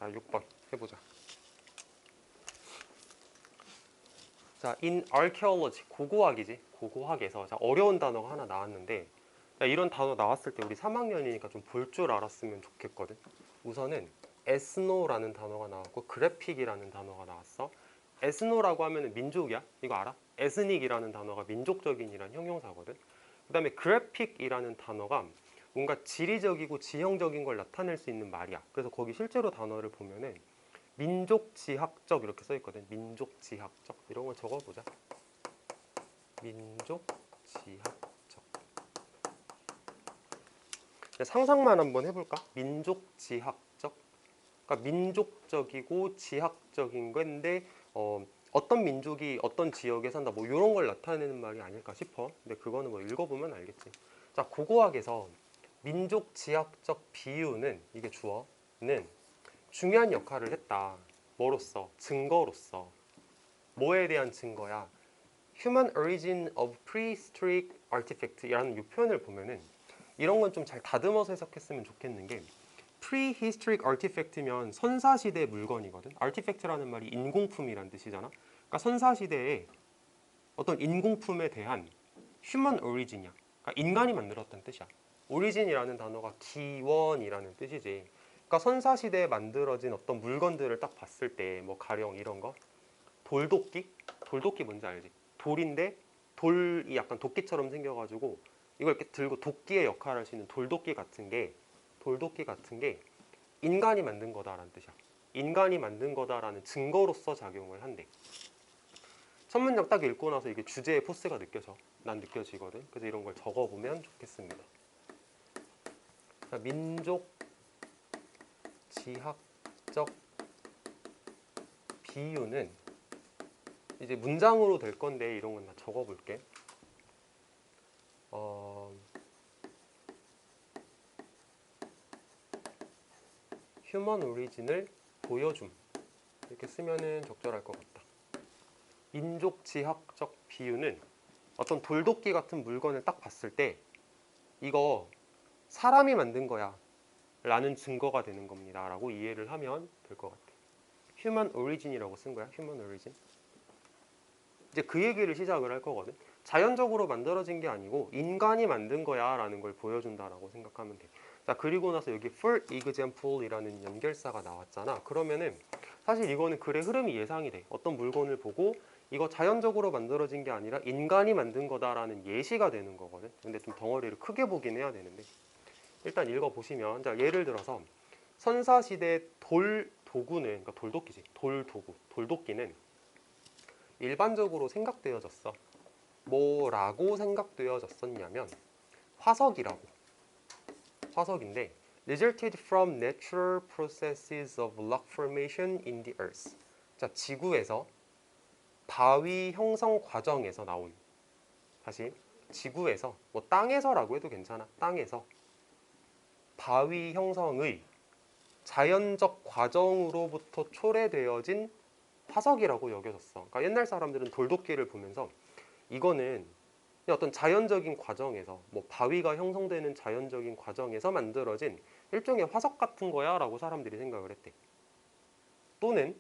자, 6번 해보자. 자, in archaeology, 고고학이지. 고고학에서 자, 어려운 단어가 하나 나왔는데, 자, 이런 단어 나왔을 때 우리 3학년이니까 좀 볼 줄 알았으면 좋겠거든. 우선은 에스노라는 단어가 나왔고 그래픽이라는 단어가 나왔어. 에스노라고 하면은 민족이야. 이거 알아? 에스닉이라는 단어가 민족적인이란 형용사거든. 그 다음에 그래픽이라는 단어가 뭔가 지리적이고 지형적인 걸 나타낼 수 있는 말이야. 그래서 거기 실제로 단어를 보면은 민족지학적 이렇게 써 있거든. 민족지학적 이런 걸 적어보자. 민족지학적. 상상만 한번 해볼까? 민족지학적. 그러니까 민족적이고 지학적인 건데 어떤 민족이 어떤 지역에 산다 뭐 이런 걸 나타내는 말이 아닐까 싶어. 근데 그거는 뭐 읽어보면 알겠지. 자, 고고학에서 민족지학적 비유는 이게 주어는 중요한 역할을 했다. 뭐로서? 증거로서. 뭐에 대한 증거야? Human origin of prehistoric artifact이라는 이 표현을 보면은 이런 건 좀 잘 다듬어서 해석했으면 좋겠는 게 prehistoric artifact면 선사시대 물건이거든. artifact라는 말이 인공품이란 뜻이잖아. 그러니까 선사시대에 어떤 인공품에 대한 human origin이야. 그러니까 인간이 만들었다는 뜻이야. origin이라는 단어가 기원이라는 뜻이지. 그러니까 선사시대에 만들어진 어떤 물건들을 딱 봤을 때 뭐 가령 이런 거 돌도끼? 돌도끼 뭔지 알지? 돌인데 돌이 약간 도끼처럼 생겨가지고 이걸 이렇게 들고 도끼의 역할을 할 수 있는 돌도끼 같은 게 인간이 만든 거다라는 뜻이야. 인간이 만든 거다라는 증거로서 작용을 한대. 첫 문장 딱 읽고 나서 이게 주제의 포스가 느껴져. 난 느껴지거든. 그래서 이런 걸 적어보면 좋겠습니다. 자, 민족 지학적 비유는 이제 문장으로 될 건데 이런 건 다 적어볼게. 휴먼 오리진을 보여줌 이렇게 쓰면은 적절할 것 같다. 민족 지학적 비유는 어떤 돌도끼 같은 물건을 딱 봤을 때 이거 사람이 만든 거야 라는 증거가 되는 겁니다 라고 이해를 하면 될 것 같아. 휴먼 오리진이라고 쓴 거야. 휴먼 오리진. 이제 그 얘기를 시작을 할 거거든. 자연적으로 만들어진 게 아니고 인간이 만든 거야 라는 걸 보여준다라고 생각하면 돼. 자, 그리고 나서 여기 for example이라는 연결사가 나왔잖아. 그러면은 사실 이거는 글의 흐름이 예상이 돼. 어떤 물건을 보고 이거 자연적으로 만들어진 게 아니라 인간이 만든 거다라는 예시가 되는 거거든. 근데 좀 덩어리를 크게 보긴 해야 되는데 일단 읽어보시면 자, 예를 들어서 선사시대 돌 도구는 그러니까 돌도끼지. 돌 도구, 돌도끼는 일반적으로 생각되어졌어. 뭐라고 생각되어졌었냐면 화석이라고. 화석인데 resulted from natural processes of rock formation in the earth. 자, 지구에서 바위 형성 과정에서 나온. 다시 지구에서 뭐 땅에서라고 해도 괜찮아. 땅에서 바위 형성의 자연적 과정으로부터 초래되어진 화석이라고 여겨졌어. 그러니까 옛날 사람들은 돌도끼를 보면서 이거는 어떤 자연적인 과정에서 뭐 바위가 형성되는 자연적인 과정에서 만들어진 일종의 화석 같은 거야 라고 사람들이 생각을 했대. 또는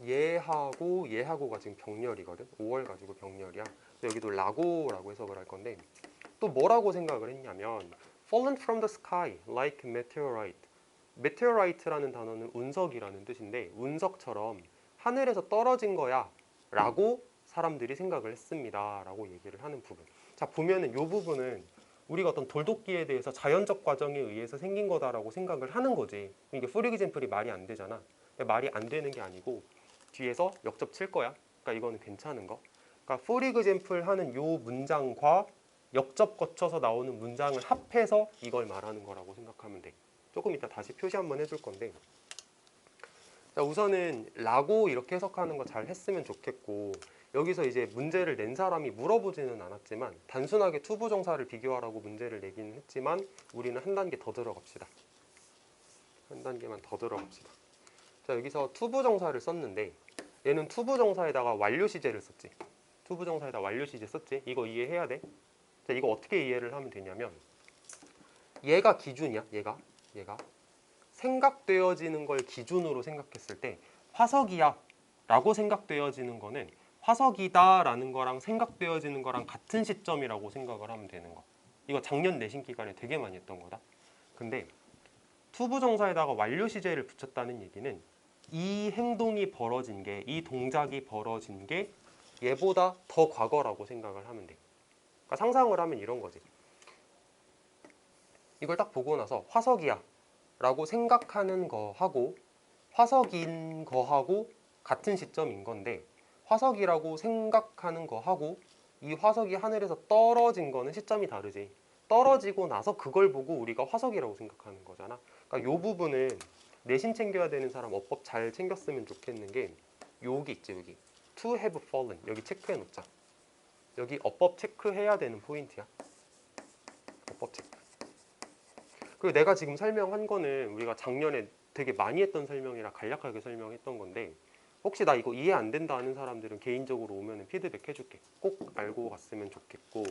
얘하고가 지금 병렬이거든. 5월 가지고 병렬이야. 여기도 라고라고 해석을 할 건데 또 뭐라고 생각을 했냐면 fallen from the sky like meteorite. meteorite라는 단어는 운석이라는 뜻인데 운석처럼 하늘에서 떨어진 거야 라고 사람들이 생각을 했습니다 라고 얘기를 하는 부분. 자, 보면은 이 부분은 우리가 어떤 돌도끼에 대해서 자연적 과정에 의해서 생긴 거다라고 생각을 하는 거지. 이게 for example이 말이 안 되잖아. 말이 안 되는 게 아니고 뒤에서 역접 칠 거야. 그러니까 이거는 괜찮은 거. 그러니까 for example 하는 요 문장과 역접 거쳐서 나오는 문장을 합해서 이걸 말하는 거라고 생각하면 돼. 조금 이따 다시 표시 한번 해줄 건데 자, 우선은 라고 이렇게 해석하는 거 잘 했으면 좋겠고 여기서 이제 문제를 낸 사람이 물어보지는 않았지만 단순하게 투부정사를 비교하라고 문제를 내기는 했지만 우리는 한 단계 더 들어갑시다. 한 단계만 더 들어갑시다. 자, 여기서 투부정사를 썼는데 얘는 투부정사에다가 완료시제를 썼지. 투부정사에다 완료시제 썼지. 이거 이해해야 돼. 자, 이거 어떻게 이해를 하면 되냐면 얘가 기준이야. 얘가 생각되어지는 걸 기준으로 생각했을 때 화석이야 라고 생각되어지는 거는 화석이다 라는 거랑 생각되어지는 거랑 같은 시점이라고 생각을 하면 되는 거. 이거 작년 내신 기간에 되게 많이 했던 거다. 근데 투부정사에다가 완료 시제를 붙였다는 얘기는 이 행동이 벌어진 게, 이 동작이 벌어진 게 얘보다 더 과거라고 생각을 하면 돼. 그러니까 상상을 하면 이런 거지. 이걸 딱 보고 나서 화석이야 라고 생각하는 거하고 화석인 거하고 같은 시점인 건데, 화석이라고 생각하는 거하고 이 화석이 하늘에서 떨어진 거는 시점이 다르지. 떨어지고 나서 그걸 보고 우리가 화석이라고 생각하는 거잖아. 그러니까 이 부분은 내신 챙겨야 되는 사람 어법 잘 챙겼으면 좋겠는 게, 여기 있지, 여기 to have fallen, 여기 체크해 놓자. 여기 어법 체크해야 되는 포인트야. 어법 체크. 그리고 내가 지금 설명한 거는 우리가 작년에 되게 많이 했던 설명이라 간략하게 설명했던 건데, 혹시 나 이거 이해 안 된다 하는 사람들은 개인적으로 오면 피드백 해줄게. 꼭 알고 갔으면 좋겠고,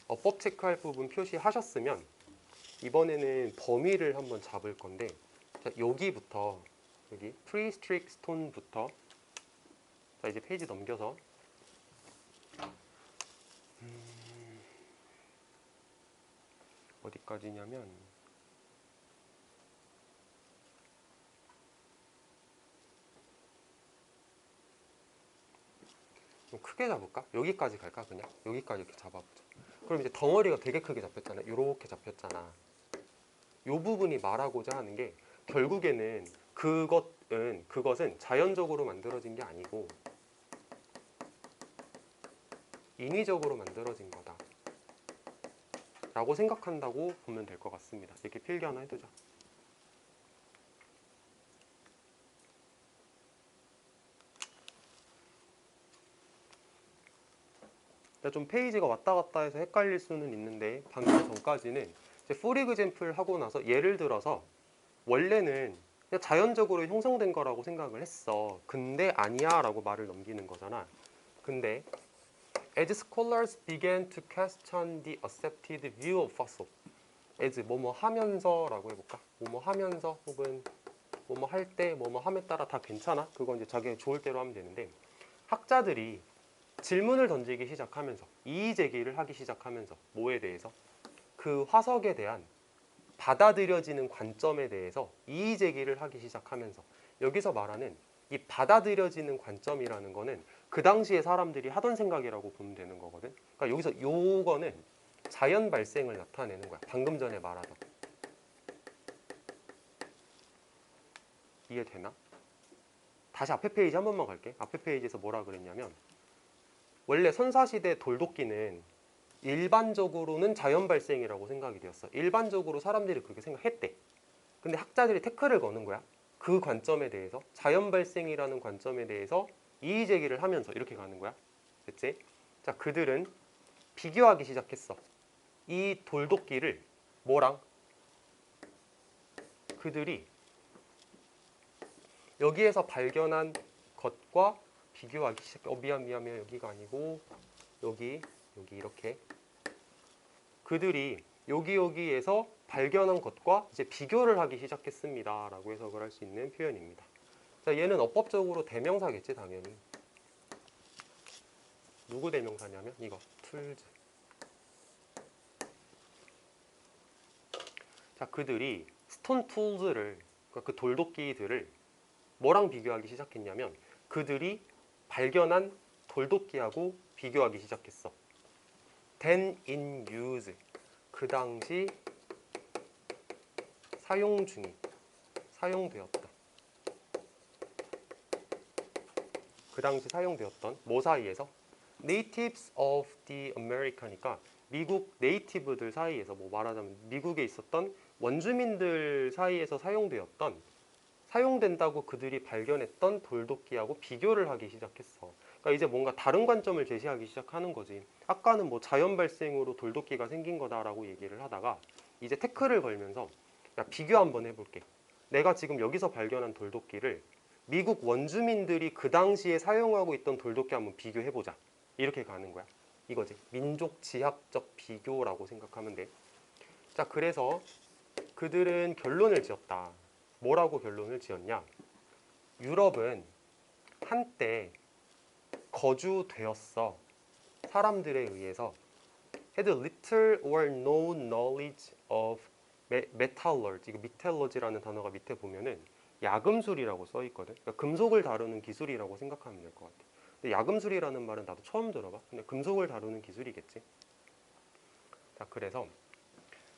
어법 체크할 부분 표시하셨으면 이번에는 범위를 한번 잡을 건데, 자, 여기부터 여기 프리스트릭 스톤부터, 자 이제 페이지 넘겨서 어디까지냐면 좀 크게 잡을까? 여기까지 갈까? 그냥 여기까지 이렇게 잡아보자. 그럼 이제 덩어리가 되게 크게 잡혔잖아. 이렇게 잡혔잖아. 이 부분이 말하고자 하는 게, 결국에는 그것은 자연적으로 만들어진 게 아니고 인위적으로 만들어진 거다 라고 생각한다고 보면 될 것 같습니다. 이렇게 필기 하나 해두자. 좀 페이지가 왔다 갔다 해서 헷갈릴 수는 있는데, 방금 전까지는 이제 for example 하고 나서 예를 들어서 원래는 그냥 자연적으로 형성된 거라고 생각을 했어. 근데 아니야 라고 말을 넘기는 거잖아. 근데 as scholars began to question the accepted view of fossil, as 뭐뭐 하면서 라고 해볼까? 뭐뭐 하면서 혹은 뭐뭐 할 때 뭐뭐 함에 따라 다 괜찮아. 그건 이제 자기 좋을 대로 하면 되는데, 학자들이 질문을 던지기 시작하면서, 이의 제기를 하기 시작하면서, 뭐에 대해서? 그 화석에 대한 받아들여지는 관점에 대해서 이의 제기를 하기 시작하면서, 여기서 말하는 이 받아들여지는 관점이라는 거는 그 당시에 사람들이 하던 생각이라고 보면 되는 거거든. 그러니까 여기서 요거는 자연 발생을 나타내는 거야. 방금 전에 말하던. 이해되나? 다시 앞에 페이지 한 번만 갈게. 앞에 페이지에서 뭐라 그랬냐면, 원래 선사시대 돌도끼는 일반적으로는 자연 발생이라고 생각이 되었어. 일반적으로 사람들이 그렇게 생각했대. 근데 학자들이 태클을 거는 거야. 그 관점에 대해서, 자연 발생이라는 관점에 대해서 이의 제기를 하면서 이렇게 가는 거야. 됐지? 자, 그들은 비교하기 시작했어. 이 돌도끼를 뭐랑? 그들이 여기에서 발견한 것과 비교하기 시작. 미안 여기가 아니고 여기 이렇게. 그들이 여기에서 발견한 것과 이제 비교를 하기 시작했습니다 라고 해석을 할 수 있는 표현입니다. 자, 얘는 어법적으로 대명사겠지, 당연히. 누구 대명사냐면 이거 tools. 자, 그들이 스톤 툴즈를, 그러니까 그 돌도끼들을 뭐랑 비교하기 시작했냐면, 그들이 발견한 돌도끼하고 비교하기 시작했어. then in use, 그 당시 사용 중이, 사용되었다. 그 당시 사용되었던 뭐 사이에서? natives of the America니까 미국 네이티브들 사이에서, 뭐 말하자면 미국에 있었던 원주민들 사이에서 사용된다고 그들이 발견했던 돌도끼하고 비교를 하기 시작했어. 그러니까 이제 뭔가 다른 관점을 제시하기 시작하는 거지. 아까는 뭐 자연 발생으로 돌도끼가 생긴 거다라고 얘기를 하다가 이제 태클을 걸면서, 야, 비교 한번 해볼게. 내가 지금 여기서 발견한 돌도끼를 미국 원주민들이 그 당시에 사용하고 있던 돌도끼 한번 비교해보자. 이렇게 가는 거야. 이거지. 민족 지학적 비교라고 생각하면 돼. 자, 그래서 그들은 결론을 지었다. 뭐라고 결론을 지었냐? 유럽은 한때 거주되었어. 사람들에 의해서 had little or no knowledge of metallurgy. 이거 metallurgy라는 단어가 밑에 보면은 야금술이라고 써 있거든. 그러니까 금속을 다루는 기술이라고 생각하면 될 것 같아. 근데 야금술이라는 말은 나도 처음 들어봐. 근데 금속을 다루는 기술이겠지. 자, 그래서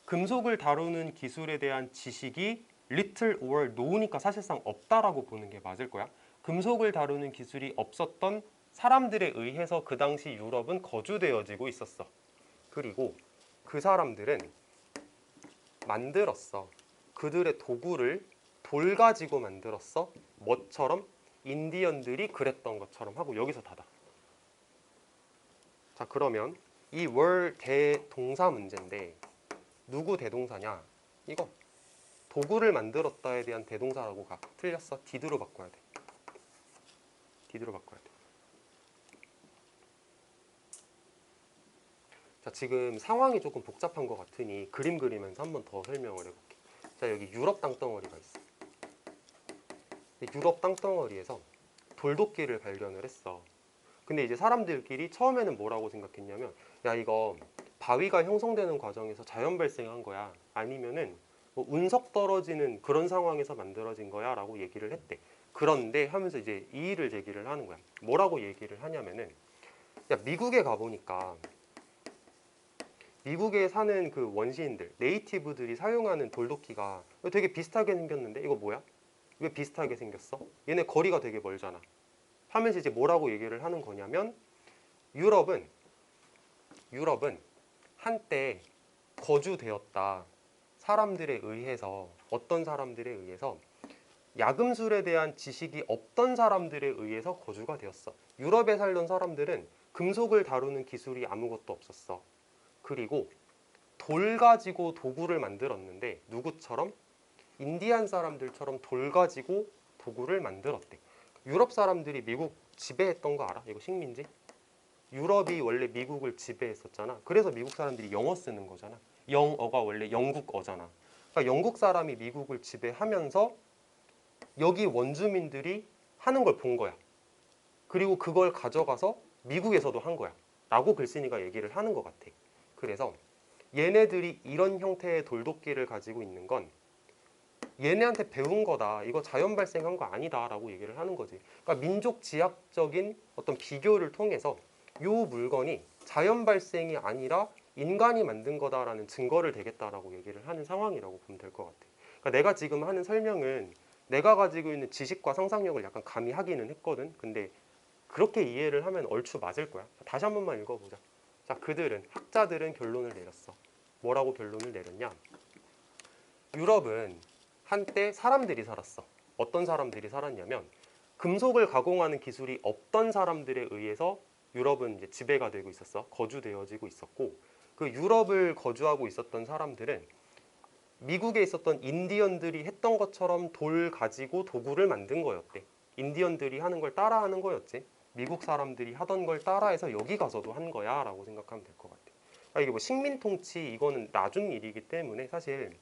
금속을 다루는 기술에 대한 지식이 little or no니까 사실상 없다라고 보는 게 맞을 거야. 금속을 다루는 기술이 없었던 사람들에 의해서 그 당시 유럽은 거주되어지고 있었어. 그리고 그 사람들은 만들었어. 그들의 도구를 돌 가지고 만들었어. 뭐처럼? 인디언들이 그랬던 것처럼 하고 여기서 닫아. 자, 그러면 이 월 대동사 문제인데 누구 대동사냐? 이거 도구를 만들었다에 대한 대동사라고 가. 틀렸어. did로 바꿔야 돼. did로 바꿔야 돼. 자, 지금 상황이 조금 복잡한 것 같으니 그림 그리면서 한 번 더 설명을 해볼게. 자, 여기 유럽 땅덩어리가 있어. 유럽 땅덩어리에서 돌도끼를 발견을 했어. 근데 이제 사람들끼리 처음에는 뭐라고 생각했냐면, 야, 이거 바위가 형성되는 과정에서 자연 발생한 거야. 아니면은 뭐 운석 떨어지는 그런 상황에서 만들어진 거야 라고 얘기를 했대. 그런데 하면서 이제 이의를 제기를 하는 거야. 뭐라고 얘기를 하냐면은, 야, 미국에 가보니까 미국에 사는 그 원시인들, 네이티브들이 사용하는 돌도끼가 되게 비슷하게 생겼는데 이거 뭐야? 왜 비슷하게 생겼어? 얘네 거리가 되게 멀잖아. 하면서 이제 뭐라고 얘기를 하는 거냐면 유럽은 한때 거주되었다. 사람들에 의해서, 어떤 사람들에 의해서 야금술에 대한 지식이 없던 사람들에 의해서 거주가 되었어. 유럽에 살던 사람들은 금속을 다루는 기술이 아무것도 없었어. 그리고 돌 가지고 도구를 만들었는데 누구처럼? 인디안 사람들처럼 돌 가지고 도구를 만들었대. 유럽 사람들이 미국 지배했던 거 알아? 이거 식민지? 유럽이 원래 미국을 지배했었잖아. 그래서 미국 사람들이 영어 쓰는 거잖아. 영어가 원래 영국어잖아. 그러니까 영국 사람이 미국을 지배하면서 여기 원주민들이 하는 걸 본 거야. 그리고 그걸 가져가서 미국에서도 한 거야. 라고 글쓴이가 얘기를 하는 것 같아. 그래서 얘네들이 이런 형태의 돌도끼를 가지고 있는 건 얘네한테 배운 거다. 이거 자연 발생한 거 아니다. 라고 얘기를 하는 거지. 그러니까 민족 지학적인 어떤 비교를 통해서 이 물건이 자연 발생이 아니라 인간이 만든 거다라는 증거를 대겠다라고 얘기를 하는 상황이라고 보면 될 것 같아. 그러니까 내가 지금 하는 설명은 내가 가지고 있는 지식과 상상력을 약간 가미하기는 했거든. 근데 그렇게 이해를 하면 얼추 맞을 거야. 다시 한 번만 읽어보자. 자, 학자들은 결론을 내렸어. 뭐라고 결론을 내렸냐? 유럽은 한때 사람들이 살았어. 어떤 사람들이 살았냐면 금속을 가공하는 기술이 없던 사람들에 의해서 유럽은 이제 지배가 되고 있었어. 거주되어지고 있었고, 그 유럽을 거주하고 있었던 사람들은 미국에 있었던 인디언들이 했던 것처럼 돌 가지고 도구를 만든 거였대. 인디언들이 하는 걸 따라하는 거였지. 미국 사람들이 하던 걸 따라해서 여기 가서도 한 거야 라고 생각하면 될 것 같아. 이게 뭐 식민 통치 이거는 나중 일이기 때문에 사실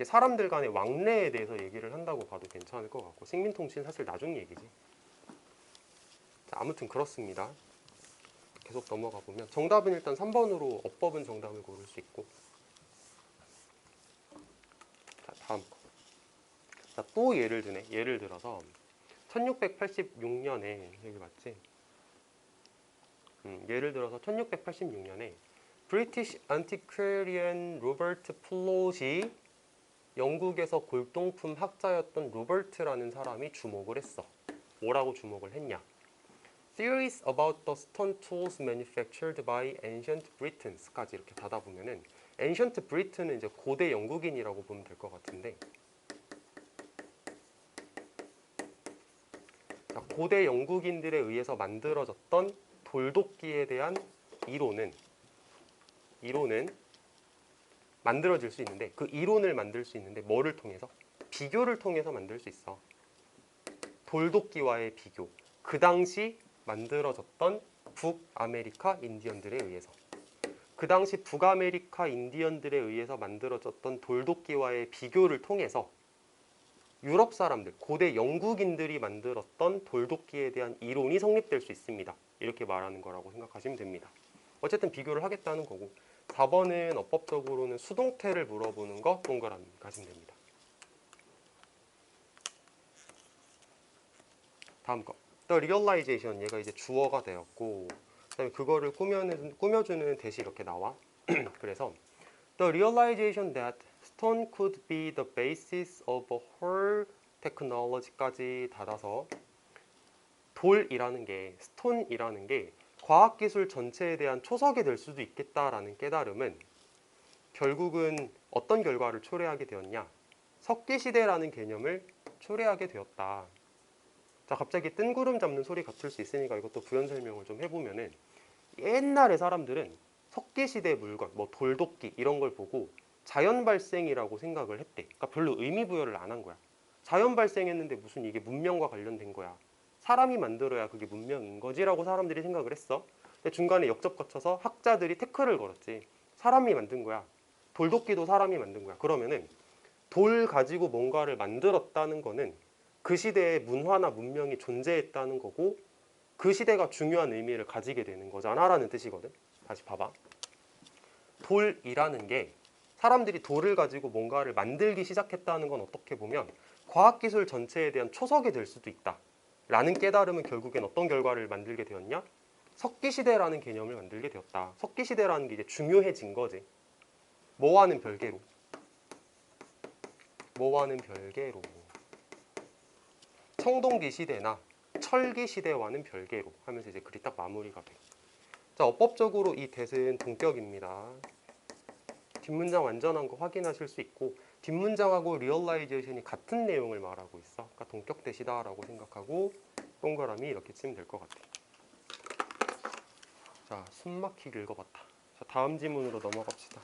사람들 간의 왕래에 대해서 얘기를 한다고 봐도 괜찮을 것 같고, 식민 통치는 사실 나중 얘기지. 자, 아무튼 그렇습니다. 계속 넘어가 보면 정답은 일단 3번으로 어법은 정답을 고를 수 있고. 자, 다음 거. 자, 또 예를 드네. 예를 들어서 1686년에 여기 맞지? 예를 들어서 1686년에 브리티시 안티퀘리언 로버트 플롯이 영국에서 골동품 학자였던 로버트라는 사람이 주목을 했어. 뭐라고 주목을 했냐? Theories about the stone tools manufactured by ancient Britons까지 이렇게 닫아보면은 ancient Britain은 이제 고대 영국인이라고 보면 될 것 같은데, 고대 영국인들에 의해서 만들어졌던 돌도끼에 대한 이론은 만들어질 수 있는데, 그 이론을 만들 수 있는데 뭐를 통해서? 비교를 통해서 만들 수 있어. 돌도끼와의 비교. 그 당시 만들어졌던 북아메리카 인디언들에 의해서. 그 당시 북아메리카 인디언들에 의해서 만들어졌던 돌도끼와의 비교를 통해서 유럽 사람들, 고대 영국인들이 만들었던 돌도끼에 대한 이론이 성립될 수 있습니다. 이렇게 말하는 거라고 생각하시면 됩니다. 어쨌든 비교를 하겠다는 거고, 4번은 어법적으로는 수동태를 물어보는 거 동그라미 가시면 됩니다. 다음 거. The realization, 얘가 이제 주어가 되었고, 그다음에 그거를 꾸며주는 대시 이렇게 나와. 그래서 The realization that stone could be the basis of a whole technology까지 닫아서 돌이라는 게, 스톤이라는 게 과학기술 전체에 대한 초석이 될 수도 있겠다라는 깨달음은 결국은 어떤 결과를 초래하게 되었냐? 석기시대라는 개념을 초래하게 되었다. 자, 갑자기 뜬구름 잡는 소리 같을 수 있으니까 이것도 부연 설명을 좀 해보면은, 옛날에 사람들은 석기시대 물건, 뭐 돌도끼 이런 걸 보고 자연 발생이라고 생각을 했대. 그러니까 별로 의미 부여를 안 한 거야. 자연 발생했는데 무슨 이게 문명과 관련된 거야. 사람이 만들어야 그게 문명인 거지라고 사람들이 생각을 했어. 근데 중간에 역접 거쳐서 학자들이 태클을 걸었지. 사람이 만든 거야. 돌도끼도 사람이 만든 거야. 그러면은 돌 가지고 뭔가를 만들었다는 거는 그 시대에 문화나 문명이 존재했다는 거고, 그 시대가 중요한 의미를 가지게 되는 거잖아라는 뜻이거든. 다시 봐봐. 돌이라는 게 사람들이 돌을 가지고 뭔가를 만들기 시작했다는 건 어떻게 보면 과학기술 전체에 대한 초석이 될 수도 있다 라는 깨달음은 결국엔 어떤 결과를 만들게 되었냐? 석기시대라는 개념을 만들게 되었다. 석기시대라는 게 이제 중요해진 거지. 뭐와는 별개로. 뭐와는 별개로. 청동기 시대나 철기 시대와는 별개로 하면서 이제 글이 딱 마무리가 돼. 자, 어법적으로 이 대은 동격입니다. 뒷문장 완전한 거 확인하실 수 있고, 뒷문장하고 리얼라이제이션이 같은 내용을 말하고 있어. 그러니까 동격 대시다라고 생각하고 동그라미 이렇게 치면 될 것 같아. 자, 숨막히게 읽어봤다. 자, 다음 지문으로 넘어갑시다.